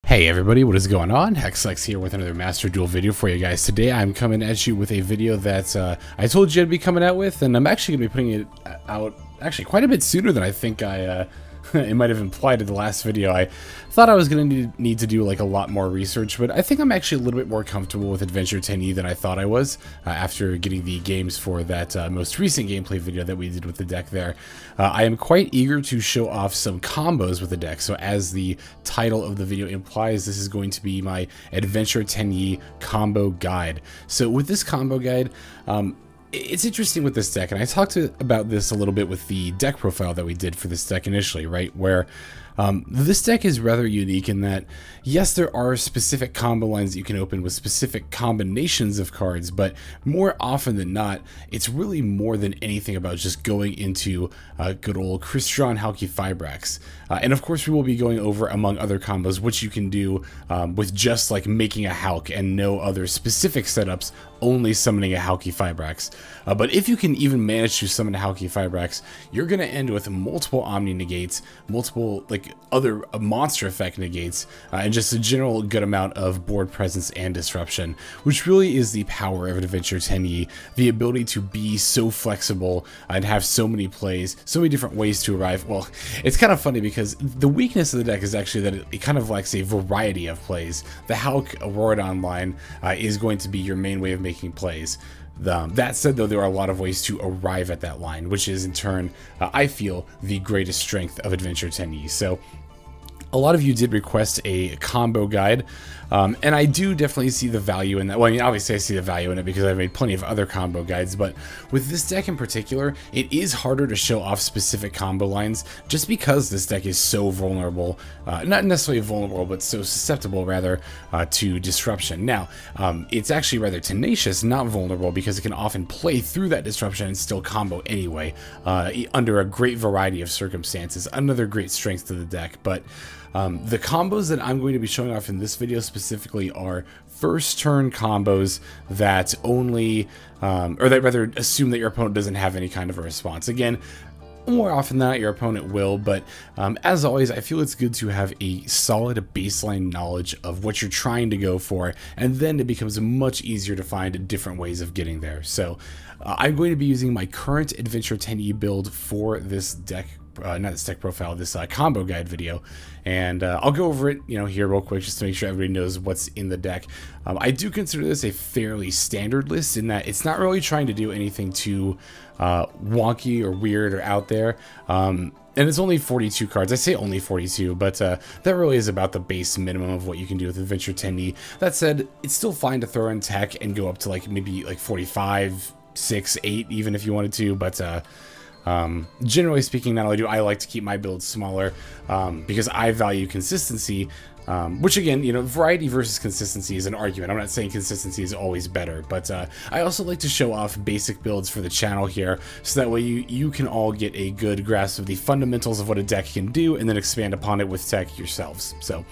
Hey everybody, what is going on? Hexlex here with another Master Duel video for you guys. Today I'm coming at you with a video that I told you I'd be coming out with, and I'm actually going to be putting it out actually quite a bit sooner than I think it might have implied in the last video. I thought I was going to need to do like a lot more research, but I think I'm actually a little bit more comfortable with Adventure Tenyi than I thought I was after getting the games for that most recent gameplay video that we did with the deck there. I am quite eager to show off some combos with the deck, so as the title of the video implies, this is going to be my Adventure Tenyi combo guide. So with this combo guide, it's interesting with this deck, and I talked about this a little bit with the deck profile that we did for this deck initially, right? Where this deck is rather unique in that, yes, there are specific combo lines that you can open with specific combinations of cards, but more often than not, it's really more than anything about just going into good old Crystalline Halqifibrax. And of course, we will be going over, among other combos, which you can do with just like making a Halq and no other specific setups, only summoning a Halqifibrax. But if you can even manage to summon a Halqifibrax, you're going to end with multiple Omni negates, multiple like other monster effect negates, and just a general good amount of board presence and disruption, which really is the power of Adventure Tenyi, the ability to be so flexible and have so many plays, so many different ways to arrive. Well, it's kind of funny because the weakness of the deck is actually that it kind of lacks a variety of plays. The Halq Auroradon line is going to be your main way of making plays. That said, though, there are a lot of ways to arrive at that line, which is in turn, I feel, the greatest strength of Adventure Tenyi. So a lot of you did request a combo guide, and I do definitely see the value in that. Well, I mean, obviously I see the value in it because I've made plenty of other combo guides, but with this deck in particular, it is harder to show off specific combo lines just because this deck is so vulnerable, not necessarily vulnerable, but so susceptible, rather, to disruption. Now, it's actually rather tenacious, not vulnerable, because it can often play through that disruption and still combo anyway, under a great variety of circumstances. Another great strength to the deck, but the combos that I'm going to be showing off in this video specifically are first turn combos that only, or that rather assume that your opponent doesn't have any kind of a response. Again, more often than not, your opponent will, but as always, I feel it's good to have a solid baseline knowledge of what you're trying to go for, and then it becomes much easier to find different ways of getting there. So I'm going to be using my current Adventure Tenyi build for this deck, not this deck profile, this combo guide video, and I'll go over it, here real quick just to make sure everybody knows what's in the deck. I do consider this a fairly standard list in that it's not really trying to do anything too wonky or weird or out there. And it's only 42 cards. I say only 42, but that really is about the base minimum of what you can do with Adventure Tenyi. That said, it's still fine to throw in tech and go up to like maybe like 45, 6, 8 even if you wanted to, but generally speaking, not only do I like to keep my builds smaller because I value consistency, which again, variety versus consistency is an argument. I'm not saying consistency is always better, but I also like to show off basic builds for the channel here, so that way you can all get a good grasp of the fundamentals of what a deck can do, and then expand upon it with tech yourselves. So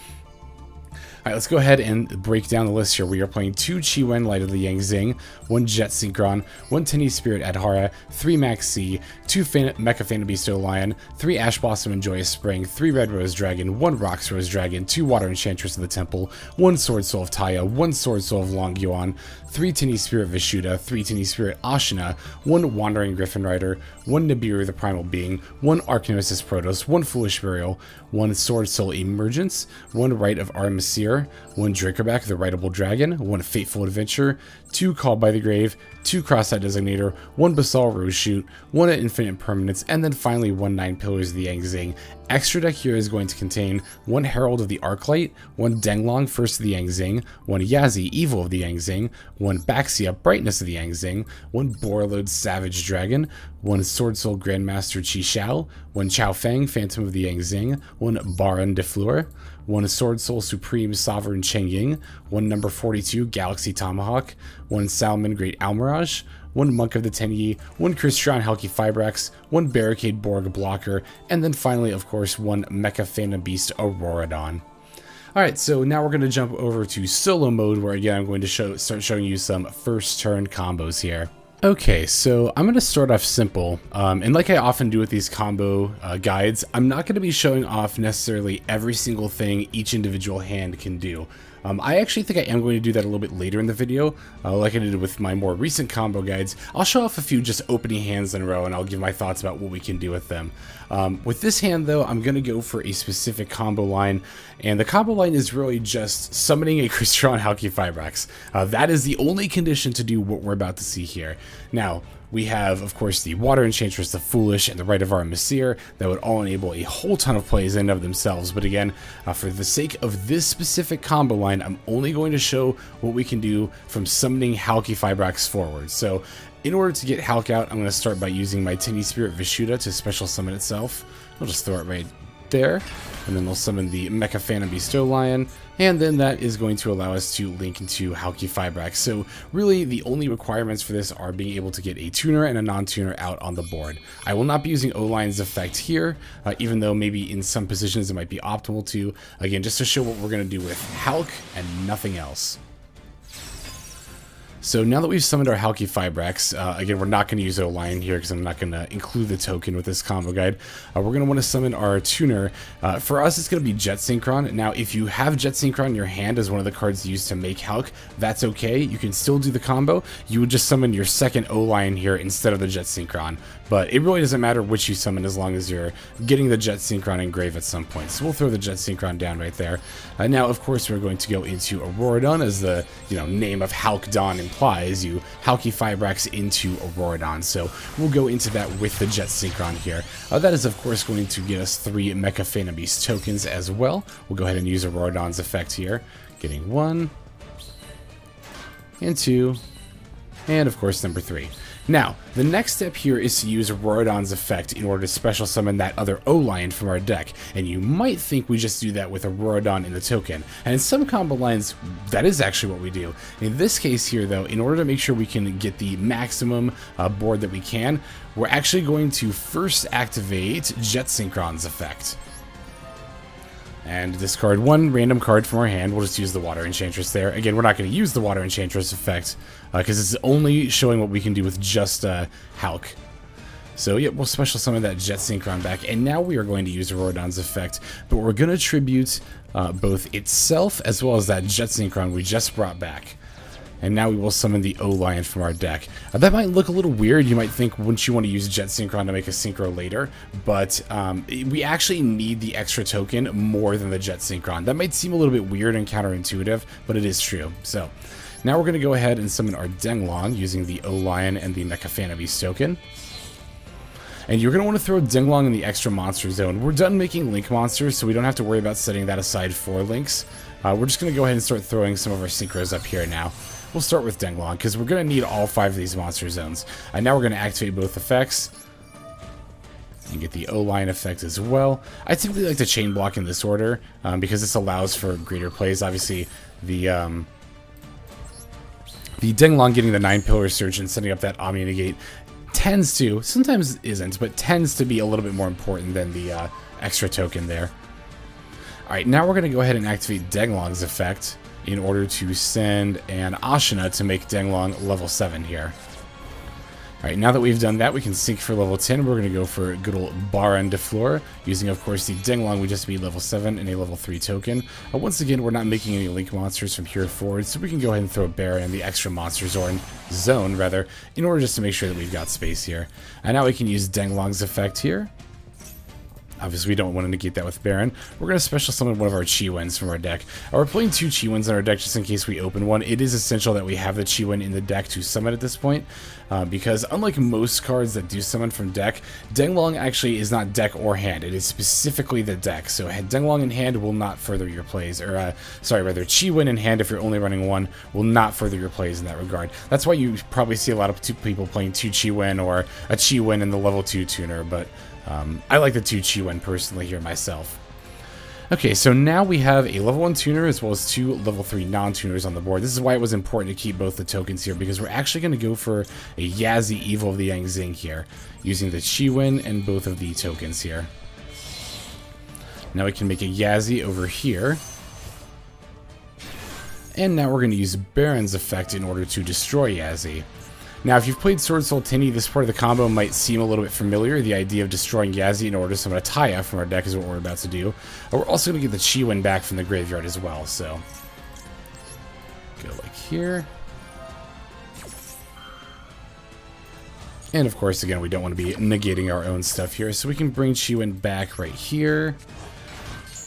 alright, let's go ahead and break down the list here. We are playing 2 Chiwen Light of the Yang Zing, 1 Jet Synchron, 1 Tenyi Spirit Adhara, 3 Maxx, 2 Mecha Phantom Lion, 3 Ash Blossom and Joyous Spring, 3 Red Rose Dragon, 1 Roxrose Dragon, 2 Water Enchantress of the Temple, 1 Swordsoul of Taia, 1 Swordsoul of Longyuan, 3 Tenyi Spirit Vishuda, 3 Tenyi Spirit Ashuna, 1 Wandering Gryphon Rider, 1 Nibiru the Primal Being, 1 Archnemesis Protos, 1 Foolish Burial, 1 Swordsoul Emergence, 1 Rite of Aramesir, 1 Dracoback the Rideable Dragon, 1 Fateful Adventure, 2 Called by the Grave, 2 Crossout Designator, 1 Basal Rose Shoot, 1 Infinite Impermanence, and then finally 1 9 Pillars of the Yang Zing. Extra deck here is going to contain 1 Herald of the Arclight, 1 Denglong First of the Yang Zing, 1 Yazi Evil of the Yang Zing, 1 Baxia Brightness of the Yang Zing, 1 Borreload Savage Dragon, 1 Swordsoul Grandmaster Chi Xiao, 1 Chao Feng Phantom of the Yang Zing, 1 Baron de Fleur, 1 Swordsoul Supreme Sovereign Cheng Ying, 1 number 42 Galaxy Tomahawk, 1 Salmon Great Almirage, 1 Monk of the Tenyi, 1 Crystalline Halqifibrax, 1 Barricade Borg Blocker, and then finally, of course, 1 Mecha Phantom Beast Auroradon. Alright, so now we're going to jump over to solo mode, where again I'm going to start showing you some first turn combos here. Okay, so I'm going to start off simple, and like I often do with these combo guides, I'm not going to be showing off necessarily every single thing each individual hand can do. I actually think I am going to do that a little bit later in the video, like I did with my more recent combo guides. I'll show off a few just opening hands in a row, and I'll give my thoughts about what we can do with them. With this hand, though, I'm going to go for a specific combo line, and the combo line is really just summoning a Crystron Halqifibrax. That is the only condition to do what we're about to see here. Now, we have, of course, the Water Enchantress, the Foolish, and the Rite of Aramesir that would all enable a whole ton of plays in and of themselves. But again, for the sake of this specific combo line, I'm only going to show what we can do from summoning Halqifibrax forward. So, in order to get Halq out, I'm going to start by using my Tenyi Spirit Vishuda to special summon itself. I'll just throw it right there, and then we'll summon the Mecha Phantom Bestow Lion, and then that is going to allow us to link into Halqifibrax. So really the only requirements for this are being able to get a tuner and a non-tuner out on the board. I will not be using O-Lion's effect here, even though maybe in some positions it might be optimal to, again, just to show what we're going to do with Halq and nothing else. So now that we've summoned our Halqifibrax, again, we're not going to use O-Lion here because I'm not going to include the token with this combo guide. We're going to want to summon our tuner. For us, it's going to be Jet Synchron. Now, if you have Jet Synchron in your hand as one of the cards used to make Halq, that's okay. You can still do the combo. You would just summon your second O-Lion here instead of the Jet Synchron. But it really doesn't matter which you summon as long as you're getting the Jet Synchron engraved at some point. So we'll throw the Jet Synchron down right there. Now, of course, we're going to go into Auroradon, as the name of Halqdon implies. You Halqifibrax into Auroradon. So we'll go into that with the Jet Synchron here. That is, of course, going to get us 3 Mecha Phantom Beast tokens as well. We'll go ahead and use Auroradon's effect here. Getting 1, and 2, and of course number 3. Now, the next step here is to use Auroradon's effect in order to special summon that other O-Lion from our deck, and you might think we just do that with Auroradon in the token, and in some combo lines, that is actually what we do. In this case here, though, in order to make sure we can get the maximum board that we can, we're actually going to first activate Jet Synchron's effect. And discard 1 random card from our hand. We'll just use the Water Enchantress there. Again, we're not going to use the Water Enchantress effect because it's only showing what we can do with just Halq. So yeah, we'll special summon that Jet Synchron back, and now we are going to use Auroradon's effect, but we're going to tribute both itself as well as that Jet Synchron we just brought back. And now we will summon the O-Lion from our deck. That might look a little weird. You might think, wouldn't you want to use Jet Synchron to make a Synchro later? But we actually need the extra token more than the Jet Synchron. That might seem a little bit weird and counterintuitive, but it is true. So now we're going to go ahead and summon our Denglong using the O-Lion and the Mecha Phantom Beast token. And you're going to want to throw Denglong in the extra monster zone. We're done making link monsters, so we don't have to worry about setting that aside for links. We're just going to go ahead and start throwing some of our synchros up here now. We'll start with Denglong, because we're going to need all 5 of these monster zones. And now we're going to activate both effects. And get the O-Lion effect as well. I typically like to chain block in this order, because this allows for greater plays. Obviously, the Denglong getting the 9-Pillar Surge and setting up that Omni Negate tends to, sometimes isn't, but tends to be a little bit more important than the extra token there. Alright, now we're going to go ahead and activate Denglong's effect in order to send an Ashuna to make Denglong level 7 here. Alright, now that we've done that, we can sync for level 10. We're going to go for good old Baron de Fleur, using, of course, the Denglong we just made level 7 and a level 3 token. Once again, we're not making any link monsters from here forward, so we can go ahead and throw Baron in the extra monster zone, in order just to make sure that we've got space here. And now we can use Denglong's effect here. Obviously, we don't want to negate that with Baron. We're going to special summon one of our Chiwens from our deck. We're playing 2 Chiwens in our deck just in case we open one. It is essential that we have the Chiwen in the deck to summon at this point, because unlike most cards that do summon from deck, Denglong actually is not deck or hand. It is specifically the deck. So Denglong in hand will not further your plays, or rather Chiwen in hand if you're only running 1 will not further your plays in that regard. That's why you probably see a lot of people playing 2 Chiwen or a Chiwen in the level 2 tuner, but I like the 2 Chiwen personally here myself. Okay, so now we have a level 1 tuner as well as 2 level 3 non-tuners on the board. This is why it was important to keep both the tokens here, because we're actually going to go for a Yazi Evil of the Yang Zing here, using the Chiwen and both of the tokens here. Now we can make a Yazi over here. And now we're going to use Baron's effect in order to destroy Yazi. Now, if you've played Swordsoul Tenyi, this part of the combo might seem a little bit familiar. The idea of destroying Yazi in order to summon a Taia from our deck is what we're about to do. We're also going to get the Chiwen back from the graveyard as well, so... Go like here. And of course, again, we don't want to be negating our own stuff here, so we can bring Chiwen back right here.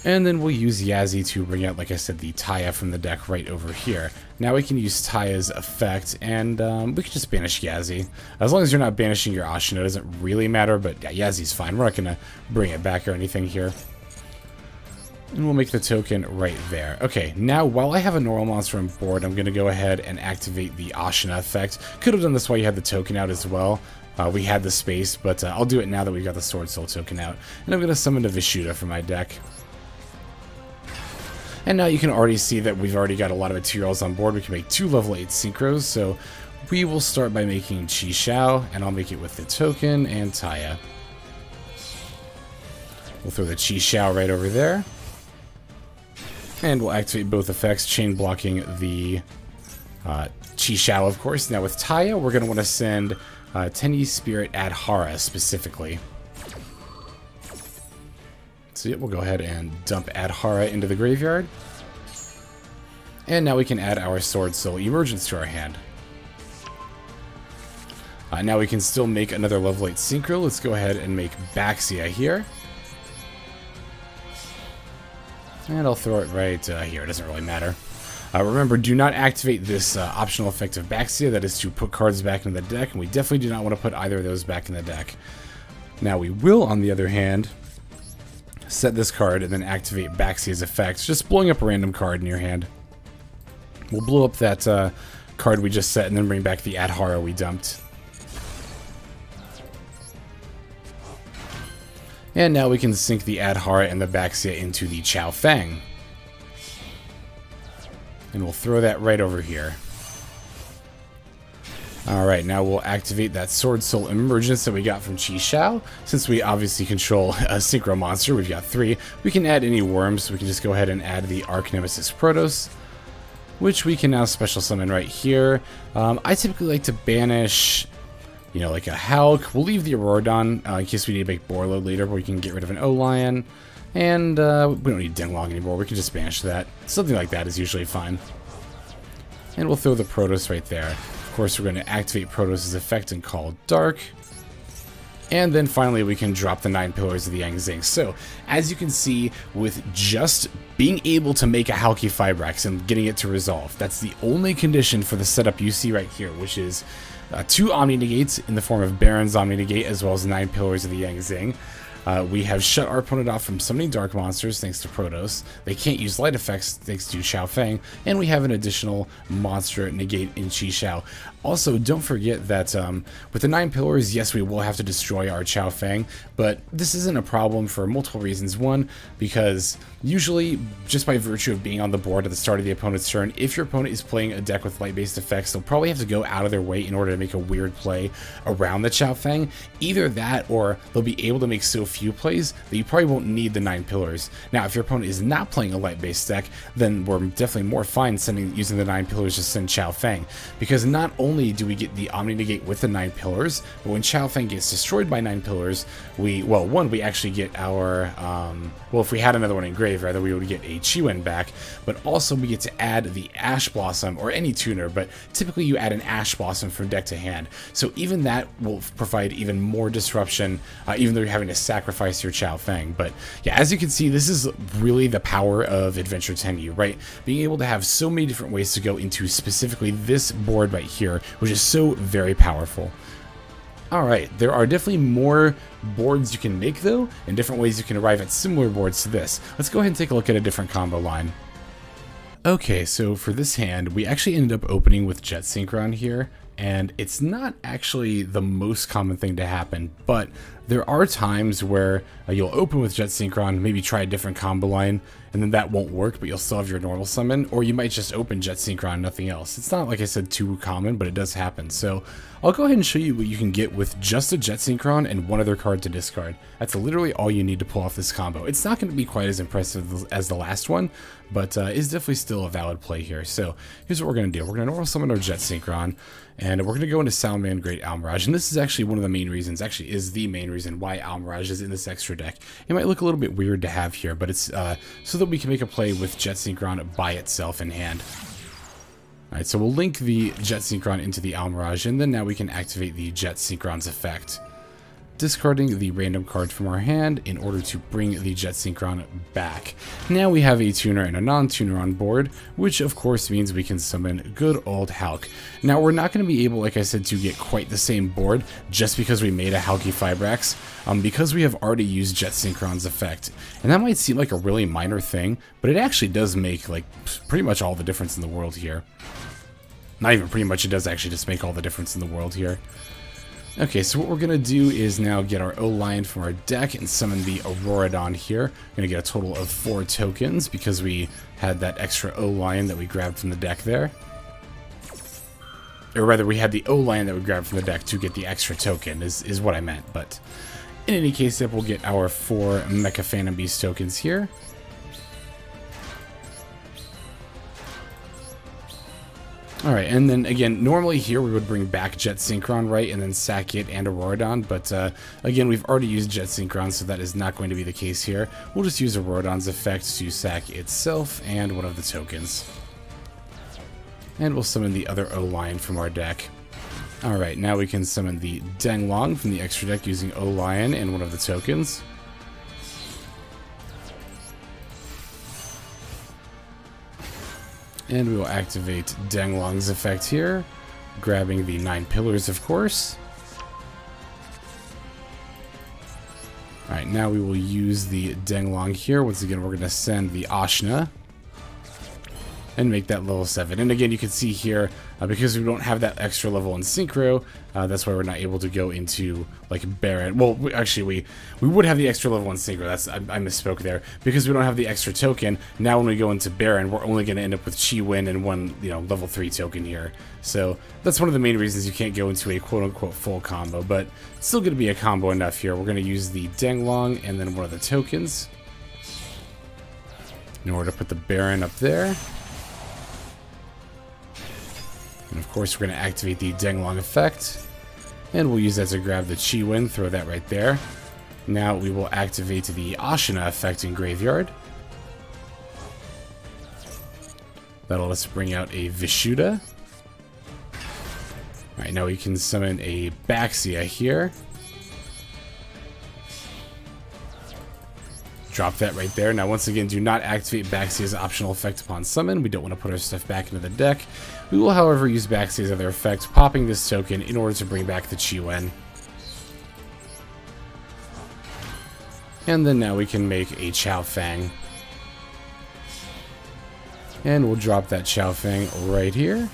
And then we'll use Yazi to bring out, like I said, the Taia from the deck right over here. Now we can use Taia's effect, and we can just banish Yazi. As long as you're not banishing your Ashuna, it doesn't really matter, but yeah, Yazi's fine. We're not going to bring it back or anything here. And we'll make the token right there. Okay, now while I have a normal monster on board, I'm going to go ahead and activate the Ashuna effect. Could have done this while you had the token out as well. We had the space, but I'll do it now that we've got the Swordsoul token out. And I'm going to summon the Vishuda from my deck. And now you can already see that we've already got a lot of materials on board. We can make 2 level 8 synchros, so we will start by making Chi Xiao, and I'll make it with the token and Taia. We'll throw the Chi Xiao right over there. And we'll activate both effects, chain blocking the Chi Xiao, of course. Now with Taia, we're going to want to send Tenyi Spirit Adhara specifically. So yeah, we'll go ahead and dump Adhara into the graveyard. And now we can add our Swordsoul Emergence to our hand. Now we can still make another level 8 synchro. Let's go ahead and make Baxia here. And I'll throw it right here. It doesn't really matter. Remember, do not activate this optional effect of Baxia. That is to put cards back into the deck. And we definitely do not want to put either of those back in the deck. Now we will, on the other hand, set this card and then activate Baxia's effect, just blowing up a random card in your hand. We'll blow up that card we just set and then bring back the Adhara we dumped. And now we can sink the Adhara and the Baxia into the Chao Feng. And we'll throw that right over here. Alright, now we'll activate that Swordsoul Emergence that we got from Chi Xiao. Since we obviously control a synchro monster, we've got 3. We can add any worms, so we can just go ahead and add the Archnemesis Protos, which we can now special summon right here. I typically like to banish, you know, like a Halq. We'll leave the Auroradon in case we need to make Borload later, but we can get rid of an O-Lion. And we don't need Dinglong anymore, we can just banish that. Something like that is usually fine. And we'll throw the Protos right there. Of course, we're going to activate Protos' effect and call Dark. And then finally, we can drop the 9 Pillars of the Yang Zing. So, as you can see, with just being able to make a Halqifibrax and getting it to resolve, that's the only condition for the setup you see right here, which is 2 Omni Negates in the form of Baron's Omni Negate, as well as 9 Pillars of the Yang Zing. We have shut our opponent off from summoning dark monsters thanks to Protos. They can't use light effects thanks to Chao Feng, and we have an additional monster negate in Chi Xiao. Also, don't forget that with the 9 pillars, yes, we will have to destroy our Chao Feng, but this isn't a problem for multiple reasons. One, because usually, just by virtue of being on the board at the start of the opponent's turn, if your opponent is playing a deck with light-based effects, they'll probably have to go out of their way in order to make a weird play around the Chao Feng. Either that, or they'll be able to make so few plays that you probably won't need the 9 pillars. Now, if your opponent is not playing a light-based deck, then we're definitely more fine using the 9 pillars to send Chao Feng, because not only do we get the Omni Negate with the 9 pillars, but when Chao Feng gets destroyed by 9 pillars, we actually get our, well, if we had another one in grave, rather, we would get a Chiwen back, but also we get to add the Ash Blossom, or any tuner, but typically you add an Ash Blossom from deck to hand, so even that will provide even more disruption, even though you're having to sacrifice your Chao Feng. But yeah, as you can see, this is really the power of Adventure Tenyi, right? Being able to have so many different ways to go into specifically this board right here, which is so very powerful. Alright, there are definitely more boards you can make though, and different ways you can arrive at similar boards to this. Let's go ahead and take a look at a different combo line. Okay, so for this hand, we actually ended up opening with Jet Synchron here, and it's not actually the most common thing to happen, but there are times where you'll open with Jet Synchron, maybe try a different combo line, and then that won't work, but you'll still have your normal summon, or you might just open Jet Synchron, nothing else. It's not, like I said, too common, but it does happen. So I'll go ahead and show you what you can get with just a Jet Synchron and one other card to discard. That's literally all you need to pull off this combo. It's not going to be quite as impressive as the last one, but it's definitely still a valid play here. So here's what we're going to do. We're going to normal summon our Jet Synchron, And we're going to go into Salamander Great Almirage, and this is actually one of the main reasons, actually is the main reason why Almirage is in this extra deck. It might look a little bit weird to have here, but it's so that we can make a play with Jet Synchron by itself in hand. Alright, so we'll link the Jet Synchron into the Almirage, and then now we can activate the Jet Synchron's effect, discarding the random card from our hand in order to bring the Jet Synchron back. Now we have a tuner and a non-tuner on board, which of course means we can summon good old Halq. Now we're not going to be able, like I said, to get quite the same board just because we made a Halqifibrax, because we have already used Jet Synchron's effect. And that might seem like a really minor thing, but it actually does make like pretty much all the difference in the world here. Not even pretty much, it does actually just make all the difference in the world here. Okay, so what we're going to do is now get our O-Lion from our deck and summon the Auroradon here. We're going to get a total of 4 tokens because we had that extra O-Lion that we grabbed from the deck there. Or rather, we had the O-Lion that we grabbed from the deck to get the extra token, is what I meant. But in any case, we'll get our 4 Mecha Phantom Beast tokens here. Alright, and then again, normally here we would bring back Jet Synchron, right, and then sack it and Auroradon, but again, we've already used Jet Synchron, so that is not going to be the case here. We'll just use Auroradon's effect to sack itself and one of the tokens. And we'll summon the other O-Lion from our deck. Alright, now we can summon the Denglong from the extra deck using O-Lion and one of the tokens. And we will activate Denglong's effect here, grabbing the 9 pillars, of course. Alright, now we will use the Denglong here. Once again, we're going to send the Ashuna and make that level 7. And again, you can see here, because we don't have that extra level in Synchro, that's why we're not able to go into, like, Baron. Well, actually, we would have the extra level in Synchro. I misspoke there. Because we don't have the extra token, now when we go into Baron, we're only going to end up with Chiwen and one, level 3 token here. So, that's one of the main reasons you can't go into a quote-unquote full combo, but it's still going to be a combo enough here. We're going to use the Denglong and then one of the tokens in order to put the Baron up there. And of course, we're going to activate the Denglong effect. And we'll use that to grab the Chiwen, throw that right there. Now we will activate the Ashuna effect in Graveyard. That'll let us bring out a Vishuda. Alright, now we can summon a Baxia here. Drop that right there. Now, once again, do not activate Baxia's optional effect upon summon. We don't want to put our stuff back into the deck. We will, however, use Baxia's other effect, popping this token in order to bring back the Chiwen. And then now we can make a Chao Fang. And we'll drop that Chao Fang right here.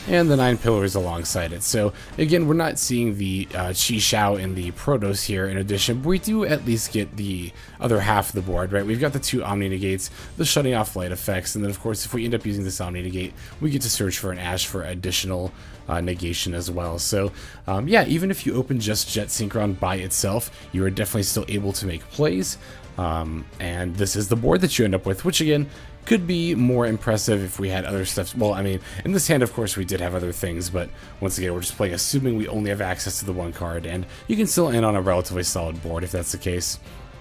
And the 9 pillars alongside it. So again, we're not seeing the Chi Shao in the Protos here in addition, but we do at least get the other half of the board, right? We've got the 2 Omni Negates, the shutting off light effects, and then of course if we end up using this Omni Negate, we get to search for an Ash for additional negation as well. So yeah, even if you open just Jet Synchron by itself, you are definitely still able to make plays. And this is the board that you end up with, which again, could be more impressive if we had other stuff. Well, I mean, in this hand, of course, we did have other things, but once again, we're just playing assuming we only have access to the 1 card, and you can still end on a relatively solid board if that's the case.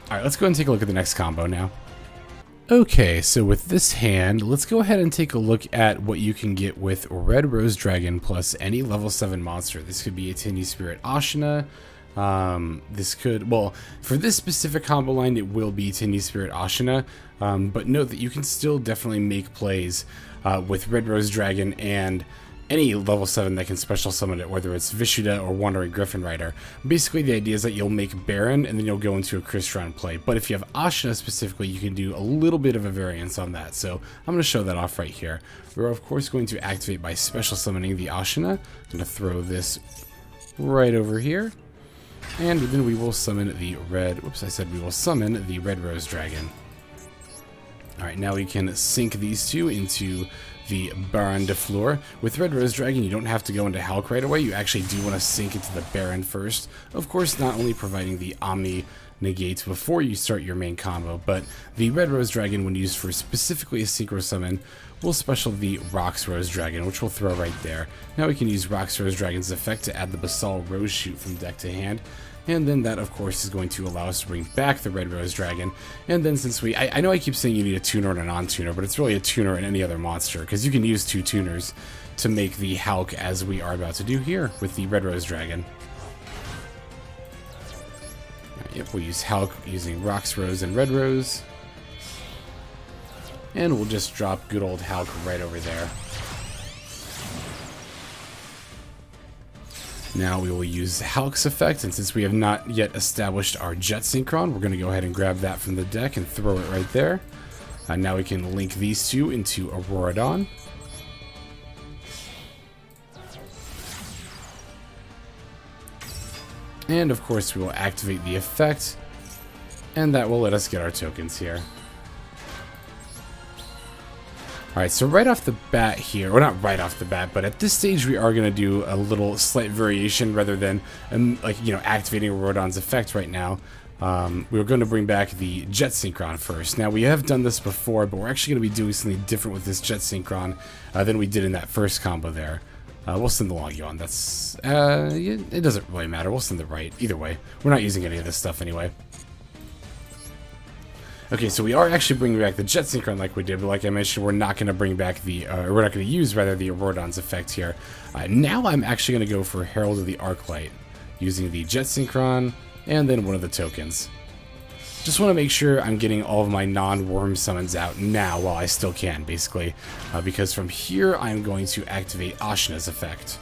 Alright, let's go ahead and take a look at the next combo now. Okay, so with this hand, let's go ahead and take a look at what you can get with Roxrose Dragon plus any level 7 monster. This could be a Tenyi Spirit Ashuna. This could, well, for this specific combo line, it will be Tenyi Spirit Ashuna, but note that you can still definitely make plays with Roxrose Dragon and any level 7 that can special summon it, whether it's Vishuda or Wandering Gryphon Rider. Basically, the idea is that you'll make Baron and then you'll go into a Crystron play, but if you have Ashuna specifically, you can do a little bit of a variance on that, so I'm going to show that off right here. We're of course going to activate by special summoning the Ashuna. I'm going to throw this right over here. And then we will summon the summon the Roxrose Dragon. Alright, now we can sync these 2 into the Baron de Fleur. With Roxrose Dragon, you don't have to go into Halq right away. You actually do want to sync into the Baron first. Of course, not only providing the Omni negate before you start your main combo, but the Red Rose Dragon, when used for specifically a synchro summon, will special the Roxrose Dragon, which we'll throw right there. Now we can use Roxrose Dragon's effect to add the Basal Rose Shoot from deck to hand, and then that of course is going to allow us to bring back the Red Rose Dragon. And then since I know I keep saying you need a tuner and a non-tuner, but it's really a tuner and any other monster, because you can use 2 tuners to make the Halq, as we are about to do here with the Red Rose Dragon. Yep, we'll use Halq using Roxrose and Red Rose. And we'll just drop good old Halq right over there. Now we will use Halq's effect, and since we have not yet established our Jet Synchron, we're going to go ahead and grab that from the deck and throw it right there. Now we can link these two into Auroradon. And of course we will activate the effect, and that will let us get our tokens here. Alright, so right off the bat here, or not right off the bat, but at this stage we are going to do a little slight variation rather than, activating Auroradon's effect right now. We're going to bring back the Jet Synchron first. Now, we have done this before, but we're actually going to be doing something different with this Jet Synchron than we did in that first combo there. We'll send the Longyuan. That's, it doesn't really matter. We'll send the right. Either way, we're not using any of this stuff anyway. Okay, so we are actually bringing back the Jet Synchron like we did, but like I mentioned, we're not going to bring back the, we're not going to use, rather, the Auroradon's effect here. Now I'm actually going to go for Herald of the Arclight, using the Jet Synchron, and then one of the tokens. Just want to make sure I'm getting all of my non-worm summons out now while I still can, basically, because from here I'm going to activate Ashuna's effect.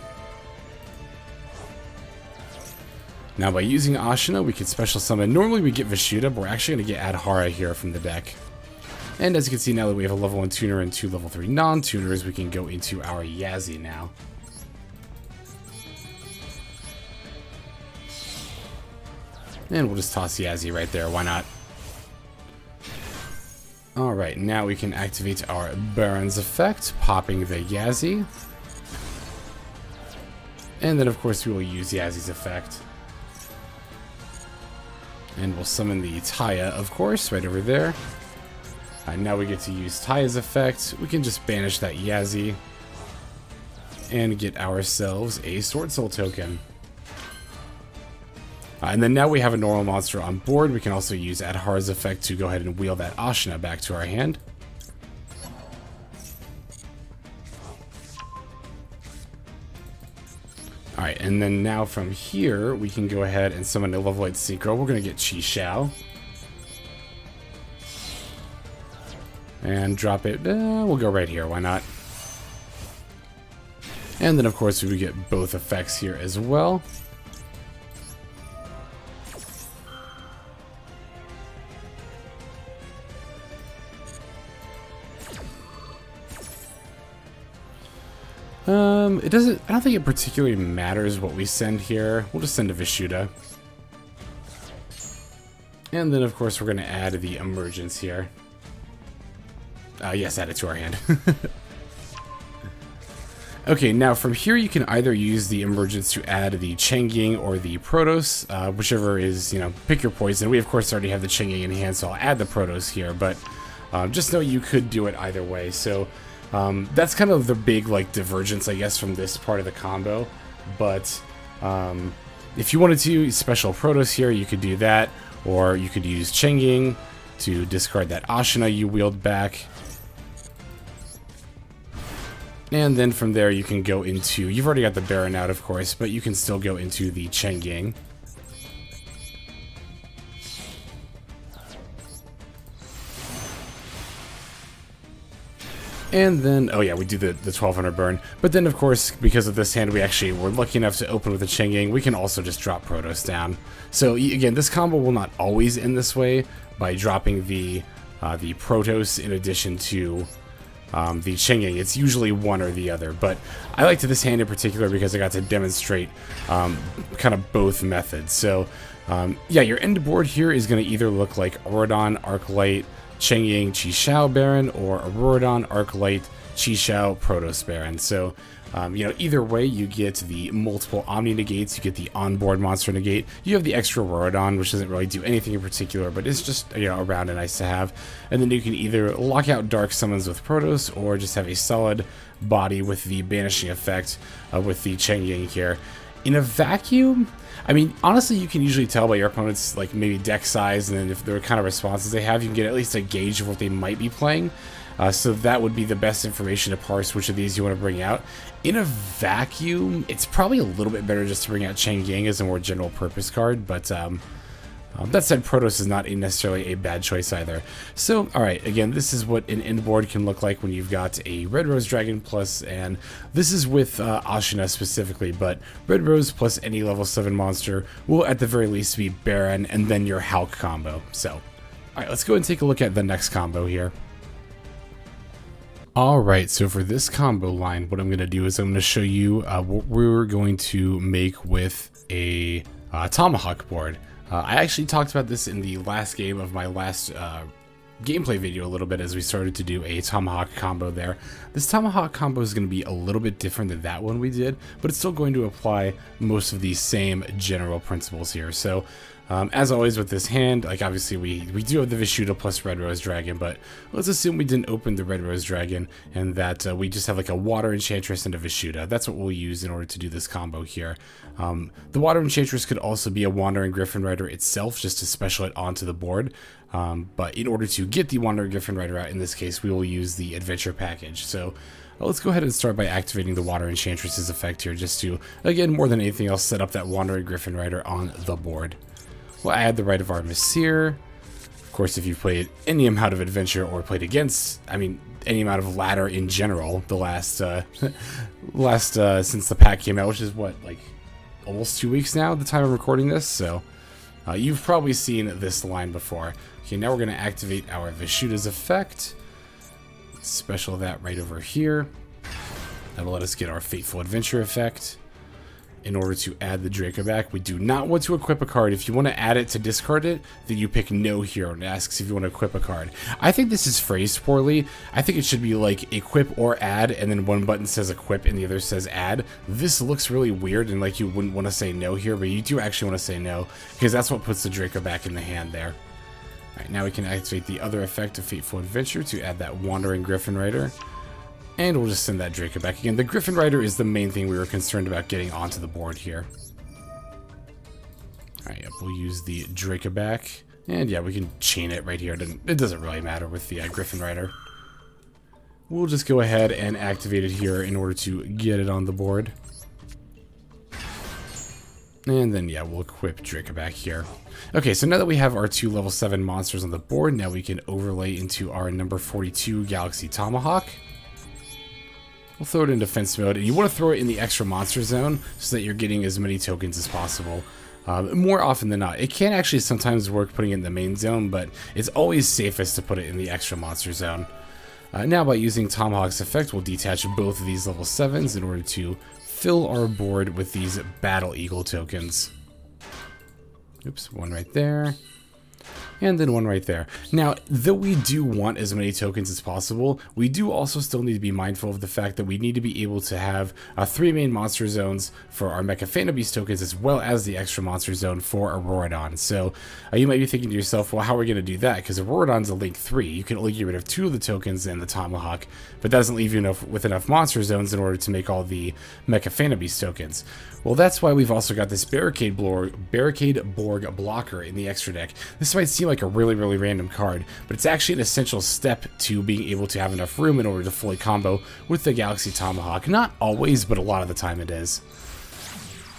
Now, by using Ashuna, we can special summon. Normally we get Vishuda, but we're actually going to get Adhara here from the deck. And as you can see, now that we have a level 1 tuner and 2 level 3 non-tuners, we can go into our Yazi now. And we'll just toss Yazi right there, why not? Alright, now we can activate our Baron's effect, popping the Yazi. And then of course we will use Yazi's effect. And we'll summon the Taia, of course, right over there. Now we get to use Taia's effect. We can just banish that Yazi and get ourselves a Swordsoul token. And then now we have a normal monster on board. We can also use Adhara's effect to go ahead and wheel that Ashuna back to our hand. Alright, and then now from here, we can go ahead and summon a level 8 Synchro. We're going to get Chi-Xiao. And drop it. We'll go right here, why not? And then, of course, we get both effects here as well. It doesn't, I don't think it particularly matters what we send here. We'll just send a Vishuda. And then, of course, we're going to add the Emergence here. Yes, add it to our hand. Okay, now from here you can either use the Emergence to add the Changying or the Protos, whichever is, pick your poison. We, of course, already have the Changying in hand, so I'll add the Protos here, but just know you could do it either way. So that's kind of the big, divergence, I guess, from this part of the combo. But if you wanted to special Protos here, you could do that, or you could use Changying to discard that Ashuna you wheeled back. And then from there you can go into, you've already got the Baron out, of course, but you can still go into the Changying. And then, oh yeah, we do the 1200 burn. But then, of course, because of this hand, we actually were lucky enough to open with a Changying. We can also just drop Protos down. So again, this combo will not always end this way by dropping the Protos in addition to the Changying. It's usually one or the other, but I liked this hand in particular because I got to demonstrate kind of both methods. So yeah, your end board here is going to either look like Auroradon, Arclight, Changying, Chi-Xiao Baron, or Auroradon, Arclight, Chiwen Protos Baron. So, you know, either way, you get the multiple Omni negates, you get the onboard monster negate, you have the extra Rorodon, which doesn't really do anything in particular, but it's just, you know, around and nice to have. And then you can either lock out Dark Summons with Protos, or just have a solid body with the banishing effect with the Chengying here. In a vacuum, I mean, honestly, you can usually tell by your opponent's, like, maybe deck size, and then if the kind of responses they have, you can get at least a gauge of what they might be playing. So that would be the best information to parse which of these you want to bring out. In a vacuum, it's probably a little bit better just to bring out Chengying as a more general purpose card, but that said, Protos is not necessarily a bad choice either. So, alright, again, this is what an end board can look like when you've got a Red Rose Dragon plus, and this is with Ashuna specifically, but Red Rose plus any level 7 monster will at the very least be Baron, and then your Halq combo. So, alright, let's go and take a look at the next combo here. Alright, so for this combo line, what I'm going to do is I'm going to show you what we're going to make with a Tomahawk board. I actually talked about this in the last game of my last gameplay video a little bit as we started to do a Tomahawk combo there. This Tomahawk combo is going to be a little bit different than that one we did, but it's still going to apply most of the same general principles here. So, as always with this hand, like obviously we do have the Vishuda plus Red Rose Dragon, but let's assume we didn't open the Red Rose Dragon and that we just have like a Water Enchantress and a Vishuda. That's what we'll use in order to do this combo here. The Water Enchantress could also be a Wandering Gryphon Rider itself, just to special it onto the board. But in order to get the Wandering Gryphon Rider out, in this case, we will use the Adventure package. So let's go ahead and start by activating the Water Enchantress's effect here, just to, again, more than anything else, set up that Wandering Gryphon Rider on the board. We'll add the Rite of Aramesir. Of course, if you've played any amount of Adventure or played against, I mean, any amount of ladder in general, the last, since the pack came out, which is what, like, almost 2 weeks now at the time of recording this, so you've probably seen this line before. Okay, now we're going to activate our Vishuda's effect. Special that right over here. That'll let us get our Fateful Adventure effect. In order to add the Dracoback, we do not want to equip a card. If you want to add it to discard it, then you pick no hero and asks if you want to equip a card. I think this is phrased poorly. I think it should be like equip or add, and then one button says equip and the other says add. This looks really weird, and like you wouldn't want to say no here, but you do actually want to say no, because that's what puts the Dracoback in the hand there. Alright, now we can activate the other effect of Fateful Adventure to add that Wandering Gryphon Rider. And we'll just send that Dracoback again. The Gryphon Rider is the main thing we were concerned about getting onto the board here. Alright, yep, we'll use the Dracoback. And yeah, we can chain it right here. It doesn't really matter with the Gryphon Rider. We'll just go ahead and activate it here in order to get it on the board. And then, yeah, we'll equip Dracoback here. Okay, so now that we have our 2 level 7 monsters on the board, now we can overlay into our number 42 Galaxy Tomahawk. We'll throw it in defense mode, and you want to throw it in the extra monster zone so that you're getting as many tokens as possible. More often than not. It can actually sometimes work putting it in the main zone, but it's always safest to put it in the extra monster zone. Now by using Tomahawk's effect, we'll detach both of these level 7s in order to fill our board with these Battle Eagle tokens. Oops, one right there. And then one right there. Now, though we do want as many tokens as possible, we do also still need to be mindful of the fact that we need to be able to have 3 main monster zones for our Mecha Phantom Beast tokens, as well as the extra monster zone for Auroradon. So, you might be thinking to yourself, well, how are we going to do that? Because Auroradon's a link 3. You can only get rid of 2 of the tokens in the Tomahawk, but that doesn't leave you with enough monster zones in order to make all the Mecha Phantom Beast tokens. Well, that's why we've also got this Barricade Borg blocker in the extra deck. This might seem like a really random card, but it's actually an essential step to being able to have enough room in order to fully combo with the Galaxy Tomahawk. Not always, but a lot of the time it is.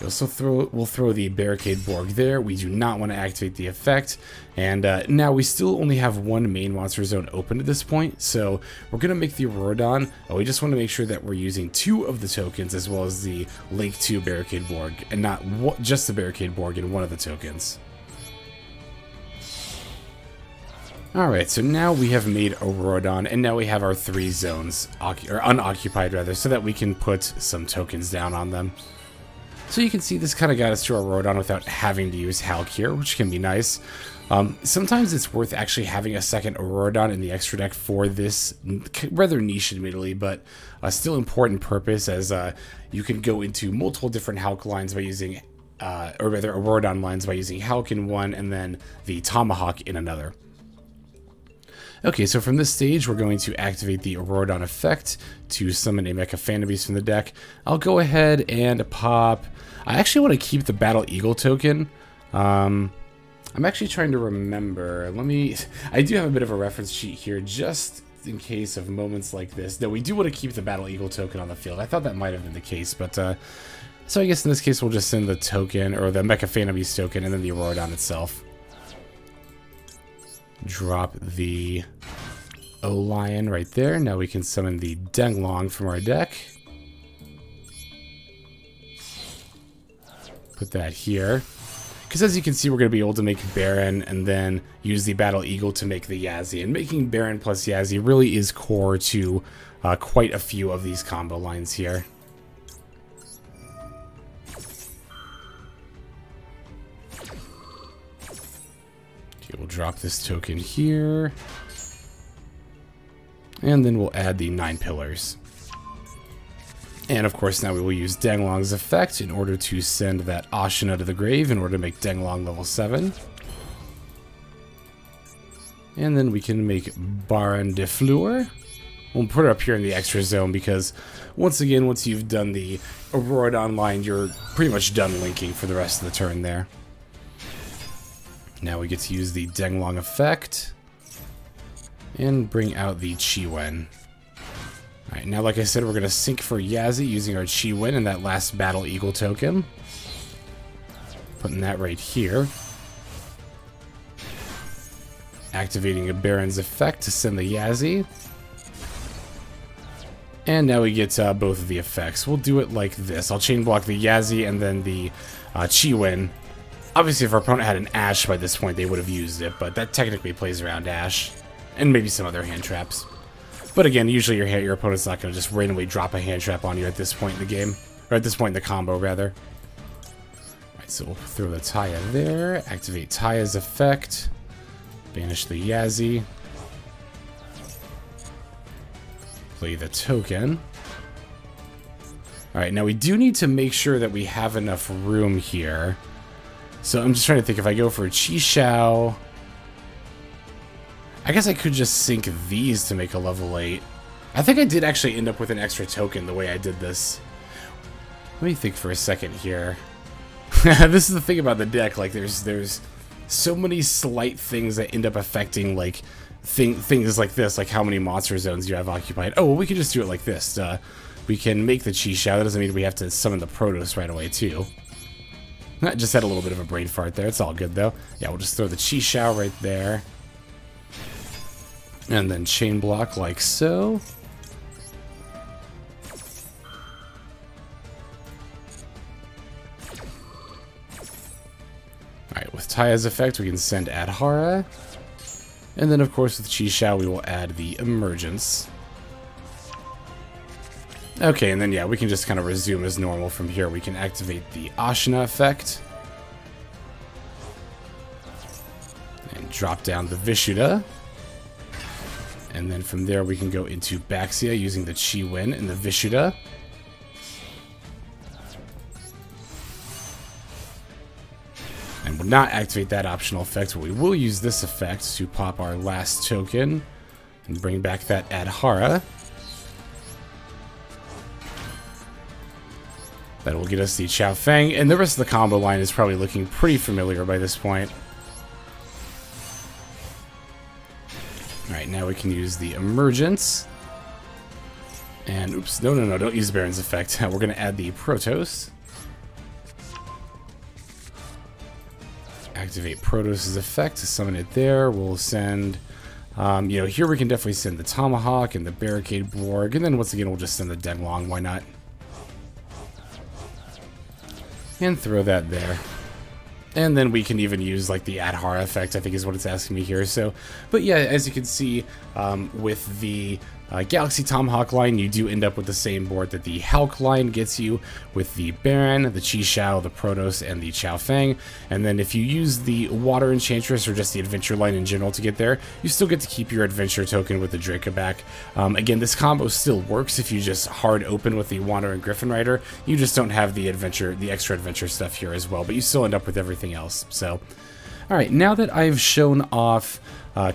We'll throw the Barricade Borg there. We do not want to activate the effect. And now we still only have 1 main monster zone open at this point, so we're going to make the Auroradon. We just want to make sure that we're using 2 of the tokens as well as the Link 2 Barricade Borg, and not just the Barricade Borg in one of the tokens. Alright, so now we have made Auroradon, and now we have our 3 zones, or unoccupied rather, so that we can put some tokens down on them. So you can see this kind of got us to our Auroradon without having to use Halq here, which can be nice. Sometimes it's worth actually having a second Auroradon in the extra deck for this rather niche, admittedly, but still important purpose, as you can go into multiple different Halq lines by using, or rather Auroradon lines by using Halq in one and then the Tomahawk in another. Okay, so from this stage, we're going to activate the Auroradon effect to summon a Mecha Phantom Beast from the deck. I'll go ahead and pop... I actually want to keep the Battle Eagle token. I'm actually trying to remember. I do have a bit of a reference sheet here, just in case of moments like this. No, we do want to keep the Battle Eagle token on the field. I thought that might have been the case, but... so I guess in this case, we'll just send the token, or the Mecha Phantom Beast token, and then the Auroradon itself. Drop the O-Lion right there. Now we can summon the Denglong from our deck. Put that here. Because as you can see, we're going to be able to make Baron and then use the Battle Eagle to make the Yazi. And making Baron plus Yazi really is core to quite a few of these combo lines here. We'll drop this token here. And then we'll add the 9 pillars. And of course now we will use Denglong's effect in order to send that Ashuna to the grave in order to make Denglong level 7. And then we can make Baron de Fleur. We'll put it up here in the extra zone because once again, once you've done the Auroradon line, you're pretty much done linking for the rest of the turn there. Now we get to use the Denglong effect and bring out the Chiwen. Alright, now like I said, we're going to sync for Yazi using our Chiwen and that last Battle Eagle token. Putting that right here. Activating a Baron's effect to send the Yazi. And now we get both of the effects. We'll do it like this. I'll chain block the Yazi and then the Chiwen. Obviously, if our opponent had an Ash by this point, they would have used it, but that technically plays around Ash. And maybe some other hand traps. But again, usually your opponent's not going to just randomly drop a hand trap on you at this point in the game. Or at this point in the combo, rather. Alright, so we'll throw the Taia there. Activate Taia's effect. Banish the Yazi. Play the token. Alright, now we do need to make sure that we have enough room here. So I'm just trying to think, if I go for a Chi-Shao, I guess I could just sync these to make a level 8. I think I did actually end up with an extra token the way I did this. Let me think for a second here. This is the thing about the deck, like there's so many slight things that end up affecting like things like this, like how many monster zones you have occupied. Oh, well, we can just do it like this. We can make the Chi-Shao. That doesn't mean we have to summon the Protos right away too. I just had a little bit of a brain fart there. It's all good, though. Yeah, we'll just throw the Chi-Shao right there. And then chain block like so. Alright, with Taia's effect, we can send Adhara. And then, of course, with Chi-Shao, we will add the Emergence. Okay, and then, yeah, we can just kind of resume as normal from here. We can activate the Ashuna effect. And drop down the Vishuda. And then from there, we can go into Baxia using the Chiwen and the Vishuda. And we'll not activate that optional effect, but we will use this effect to pop our last token and bring back that Adhara. That will get us the Chao Feng, and the rest of the combo line is probably looking pretty familiar by this point. Alright, now we can use the Emergence. And, oops, no, don't use Baron's effect. We're going to add the Protos. Activate Protos' effect to summon it there. We'll send, here we can definitely send the Tomahawk and the Barricade Borg, and then once again we'll just send the Denglong, why not? And throw that there. And then we can even use like the Adhara effect, I think is what it's asking me here. So, but yeah, as you can see, with the Galaxy Tomahawk line, you do end up with the same board that the Halq line gets you, with the Baron, the Chi Shao, the Protos, and the Chao Feng. And then if you use the Water Enchantress or just the Adventure line in general to get there, you still get to keep your Adventure token with the Dracoback. Again, this combo still works if you just hard open with the Wander and Gryphon Rider. You just don't have the extra Adventure stuff here as well, but you still end up with everything else. So, alright, now that I've shown off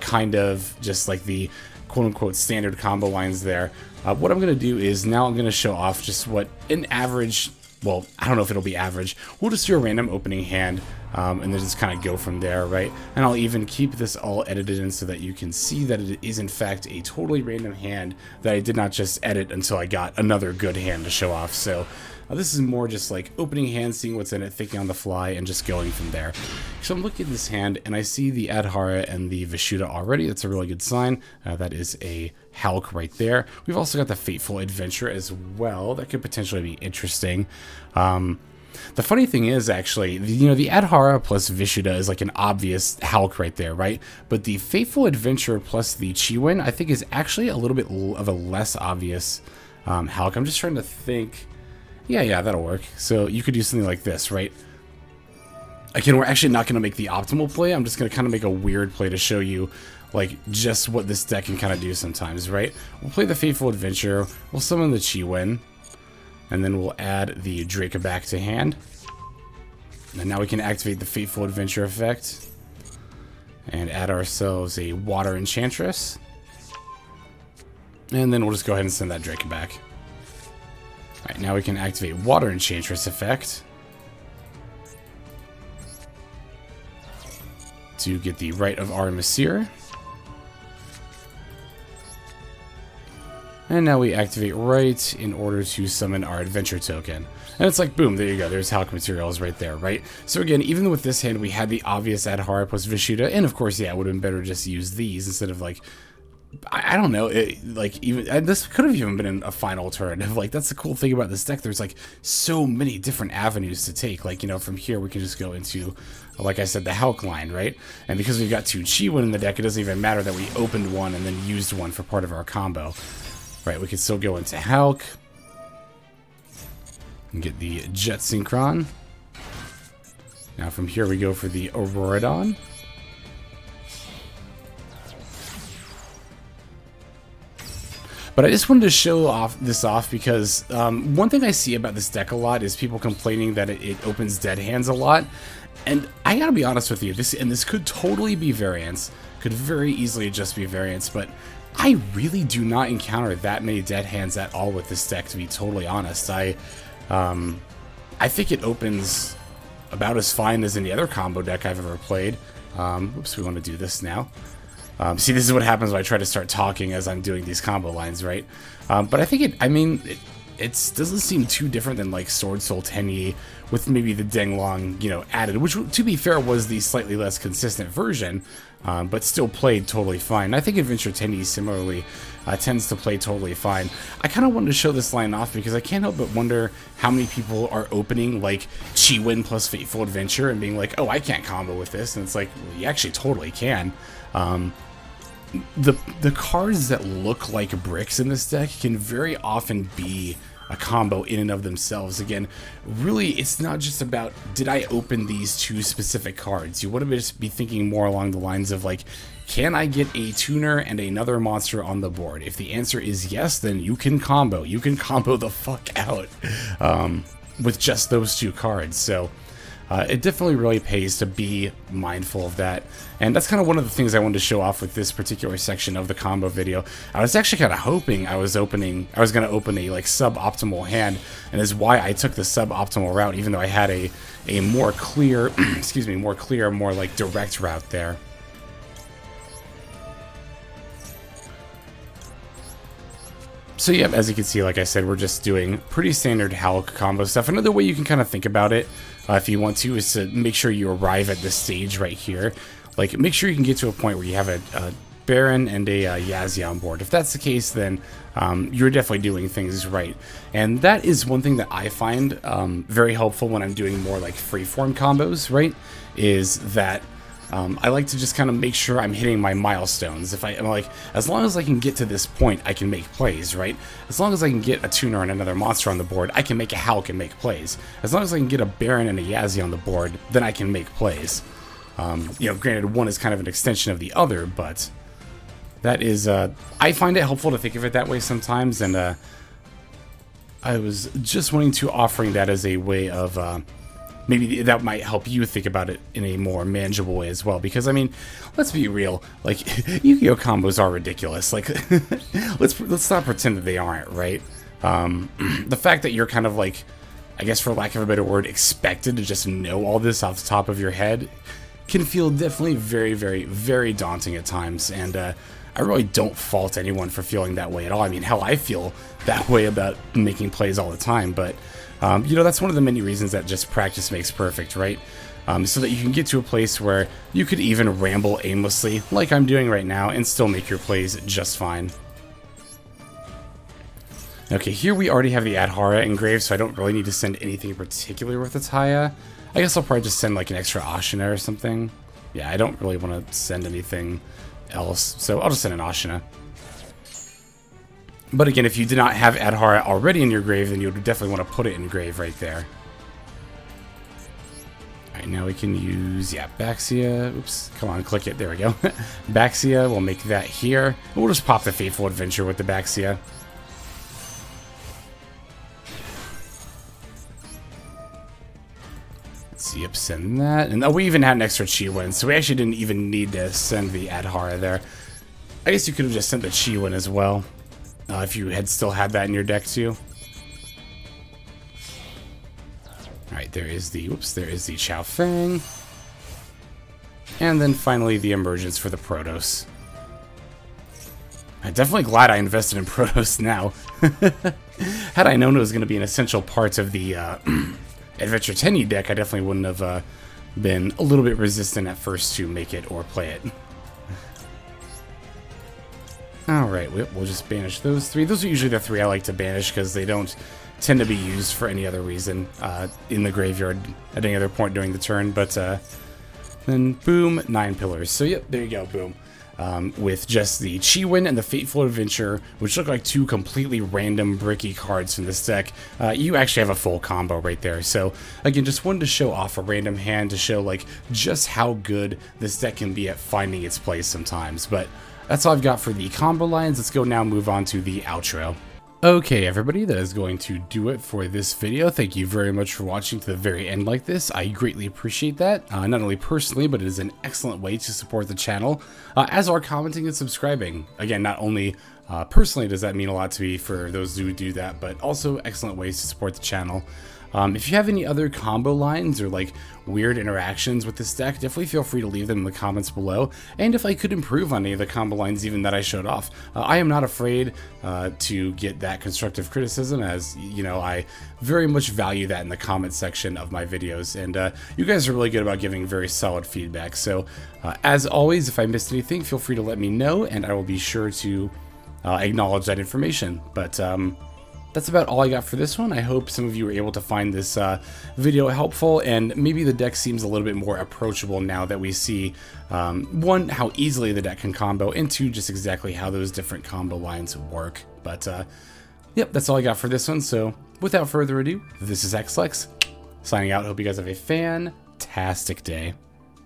kind of just like the quote-unquote standard combo lines there, what I'm going to do is now I'm going to show off just what an average, well, I don't know if it'll be average, we'll just do a random opening hand, and then just kind of go from there, right? And I'll even keep this all edited in so that you can see that it is in fact a totally random hand that I did not just edit until I got another good hand to show off. So this is more just like opening hand, seeing what's in it, thinking on the fly, and just going from there. So I'm looking at this hand, and I see the Adhara and the Vishuda already. That's a really good sign. That is a Halq right there. We've also got the Fateful Adventure as well. That could potentially be interesting. The funny thing is, actually, you know, the Adhara plus Vishuda is like an obvious Halq right there, right? But the Fateful Adventure plus the Chiwen, I think, is actually a little bit of a less obvious Halq. I'm just trying to think. Yeah, that'll work. So you could do something like this, right? Again, we're actually not going to make the optimal play. I'm just going to kind of make a weird play to show you, like, just what this deck can kind of do sometimes, right? We'll play the Fateful Adventure. We'll summon the Chiwen. And then we'll add the Dracoback to hand. And now we can activate the Fateful Adventure effect. And add ourselves a Water Enchantress. And then we'll just go ahead and send that Dracoback. Alright, now we can activate Water Enchantress effect to get the Rite of Aramesir. And now we activate Rite in order to summon our Adventure token. And it's like, boom, there you go. There's Halq materials right there, right? So again, even with this hand, we had the obvious Adhara plus Vishuda. And of course, yeah, it would have been better just to use these instead of like, I don't know, this could have even been a fine alternative. Like, that's the cool thing about this deck. There's like so many different avenues to take. Like, you know, from here we can just go into, like I said, the Halq line, right? And because we've got two Chiwen in the deck, it doesn't even matter that we opened one and then used one for part of our combo. Right, we can still go into Halq and get the Jet Synchron. Now from here we go for the Auroradon. But I just wanted to show this off because one thing I see about this deck a lot is people complaining that it opens dead hands a lot. And I gotta be honest with you, this could totally be variance, could very easily just be variance, but I really do not encounter that many dead hands at all with this deck, to be totally honest. I think it opens about as fine as any other combo deck I've ever played. Oops, we want to do this now. See, this is what happens when I try to start talking as I'm doing these combo lines, right? But I think it doesn't seem too different than like Swordsoul Tenyi with maybe the Denglong, you know, added, which to be fair was the slightly less consistent version, but still played totally fine. I think Adventure Tenyi similarly tends to play totally fine. I kind of wanted to show this line off because I can't help but wonder how many people are opening like Chiwen plus Fateful Adventure and being like, oh, I can't combo with this, and it's like, well, you actually totally can. The cards that look like bricks in this deck can very often be a combo in and of themselves. Again, really, it's not just about, did I open these two specific cards? You want to just be thinking more along the lines of like, can I get a tuner and another monster on the board? If the answer is yes, then you can combo. You can combo the fuck out with just those two cards. So it definitely really pays to be mindful of that. And that's kind of one of the things I wanted to show off with this particular section of the combo video. I was actually kind of hoping I was going to open a like suboptimal hand, and is why I took the suboptimal route, even though I had a more clear, excuse me, more like direct route there. So yeah, as you can see, like I said, we're just doing pretty standard Halq combo stuff. Another way you can kind of think about it, if you want to, is to make sure you arrive at this stage right here. Like, make sure you can get to a point where you have a Baron and a Yazzie on board. If that's the case, then you're definitely doing things right. And that is one thing that I find very helpful when I'm doing more like freeform combos, right? Is that I like to just kind of make sure I'm hitting my milestones. If I'm like, as long as I can get to this point, I can make plays, right? As long as I can get a tuner and another monster on the board, I can make a Halq and make plays. As long as I can get a Baron and a Yazi on the board, then I can make plays. You know, granted, one is kind of an extension of the other, but that is, I find it helpful to think of it that way sometimes, and I was just wanting to offering that as a way of, maybe that might help you think about it in a more manageable way as well. Because, I mean, let's be real, like, Yu-Gi-Oh! Combos are ridiculous. Like, let's not pretend that they aren't, right? The fact that you're kind of like, I guess for lack of a better word, expected to just know all this off the top of your head can feel definitely very, very, very daunting at times. And I really don't fault anyone for feeling that way at all. I mean, hell, I feel that way about making plays all the time, but you know, that's one of the many reasons that just practice makes perfect, right? So that you can get to a place where you could even ramble aimlessly, like I'm doing right now, and still make your plays just fine. Okay, here we already have the Adhara engraved, so I don't really need to send anything in particular with the Taia. I guess I'll probably just send like an extra Ashuna or something. Yeah, I don't really want to send anything else, so I'll just send an Ashuna. But again, if you did not have Adhara already in your grave, then you would definitely want to put it in grave right there. Alright, now we can use, yeah, Baxia. Oops, come on, click it. There we go. Baxia, we'll make that here. We'll just pop the Fateful Adventure with the Baxia. Let's see, yep, send that. And oh, we even had an extra Chiwen, so we actually didn't even need to send the Adhara there. I guess you could have just sent the Chiwen as well. If you had still had that in your deck too. Alright, there is the, whoops, there is the Chao Feng. And then finally the Emergence for the Protos. I'm definitely glad I invested in Protos now. Had I known it was going to be an essential part of the Adventure Tenyi deck, I definitely wouldn't have been a little bit resistant at first to make it or play it. Alright, we'll just banish those three. Those are usually the three I like to banish because they don't tend to be used for any other reason in the graveyard at any other point during the turn. But then, boom, 9 pillars. So, yep, there you go, boom. With just the Chiwen and the Fateful Adventure, which look like two completely random bricky cards from this deck, you actually have a full combo right there. So, again, just wanted to show off a random hand to show, like, just how good this deck can be at finding its place sometimes. But that's all I've got for the combo lines. Let's go now move on to the outro. Okay, everybody, that is going to do it for this video. Thank you very much for watching to the very end like this. I greatly appreciate that, not only personally, but it is an excellent way to support the channel, as are commenting and subscribing. Again, not only personally does that mean a lot to me for those who do that, but also excellent ways to support the channel. If you have any other combo lines or like weird interactions with this deck, definitely feel free to leave them in the comments below. And if I could improve on any of the combo lines even that I showed off, I am not afraid to get that constructive criticism, as you know, I very much value that in the comment section of my videos. And you guys are really good about giving very solid feedback. So as always, if I missed anything, feel free to let me know, and I will be sure to acknowledge that information. But that's about all I got for this one. I hope some of you were able to find this video helpful, and maybe the deck seems a little bit more approachable now that we see, one, how easily the deck can combo, and two, just exactly how those different combo lines work. But, yep, that's all I got for this one. So, without further ado, this is XLex, signing out. Hope you guys have a fantastic day.